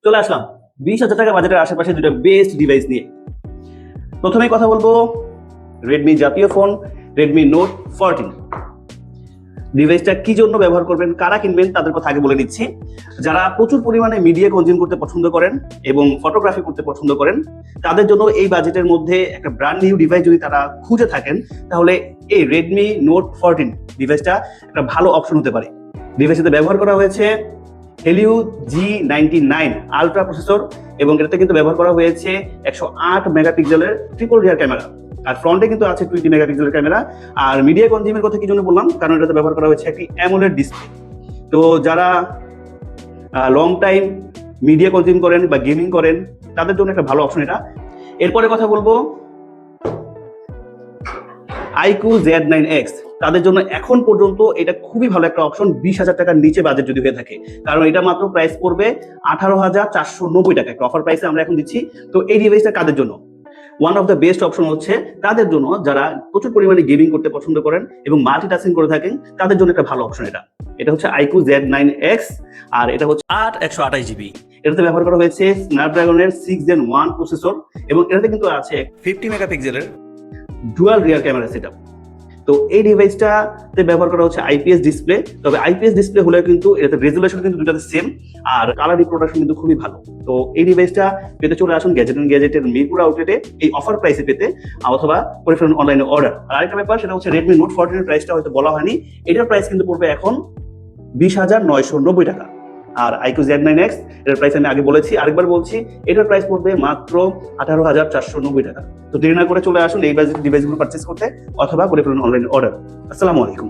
চলে আসলাম 20,000 টাকা বাজেটের আশেপাশে দুটো বেস্ট ডিভাইস নিয়ে। প্রথমেই কথা বলবো রেডমি জাতীয় ফোন রেডমি নোট 14। ডিভাইসটা কি জন্য ব্যবহার করবেন, কারা কিনবেন তাদের কথা আগে বলে নিচ্ছি। যারা প্রচুর পরিমাণে মিডিয়া কনজিউম করতে পছন্দ করেন এবং ফটোগ্রাফি করতে পছন্দ করেন, তাদের জন্য এই বাজেটের মধ্যে একটা ব্র্যান্ড নিউ ডিভাইস যদি তারা খুঁজে থাকেন, তাহলে এই রেডমি নোট 14 ডিভাইসটা একটা ভালো অপশন হতে পারে। ডিভাইসটাতে ব্যবহার করা হয়েছে হেলিও G99 আলট্রা প্রসেসর এবং এটাতে কিন্তু ব্যবহার করা হয়েছে 108 মেগাপিক্সেলের ট্রিপল রিয়ার ক্যামেরা, আর ফ্রন্টে কিন্তু আছে 20 মেগাপিক্সেলের ক্যামেরা। আর মিডিয়া কনজিউমের কথা কি জন্য বললাম, কারণ এটাতে ব্যবহার করা হয়েছে একটি অ্যামোলেড ডিসপ্লে। তো যারা লং টাইম মিডিয়া কনজিউম করেন বা গেমিং করেন, তাদের জন্য একটা ভালো অপশন এটা। এরপরে কথা বলবো iQOO Z9X। তাদের জন্য এখন পর্যন্ত এটা খুবই ভালো একটা অপশন 20,000 টাকার নিচে বাজেট যদি হয়ে থাকে, কারণ এটা মাত্র প্রাইস পড়বে 18,490 টাকা, একটা অফার প্রাইসে আমরা এখন দিচ্ছি। তো এই ডিভাইসটা কাদের জন্য one of the best option হচ্ছে তাদের জন্য যারা প্রচুর পরিমাণে গেমিং করতে পছন্দ করেন এবং মাল্টিটাস্কিং করে থাকেন, তাদের জন্য একটা ভালো অপশন এটা। এটা হচ্ছে iQOO Z9X আর এটা হচ্ছে 128GB। এটাতে ব্যবহার করা হয়েছে স্ন্যাপড্রাগনের 6 Gen 1 প্রসেসর এবং এটাতে কিন্তু আছে 50 মেগাপিক্সেলের ডুয়াল রিয়ার ক্যামেরা সেটআপ। তো এই ডিভাইসটাতে ব্যবহার করা হচ্ছে আইপিএস ডিসপ্লে, তবে আইপিএস ডিসপ্লে হলেও কিন্তু এটাতে রেজুলেশন কিন্তু দুটাতে সেম, আর কালার রিপ্রোডাকশন কিন্তু খুবই ভালো। তো এই ডিভাইসটা পেতে চলে আসুন গ্যাজেটের মিরপুর আউটলেটে এই অফার প্রাইসে পেতে, অথবা করে ফেলুন অনলাইনে অর্ডার। আর আরেকটা ব্যাপার, সেটা হচ্ছে রেডমি নোট 14 এর প্রাইসটা হয়তো বলা হয়নি, এটার প্রাইস কিন্তু পড়বে এখন 20,990 টাকা। আর iQOO Z9X এটার প্রাইস আমি আগে বলেছি, আরেকবার বলছি, এটার প্রাইস পড়বে মাত্র 18,490 টাকা। তো দেরি না করে চলে আসুন এই বাজেট ডিভাইসগুলো পারচেস করতে, অথবা করে ফেলুন অনলাইন অর্ডার। আসসালামু আলাইকুম।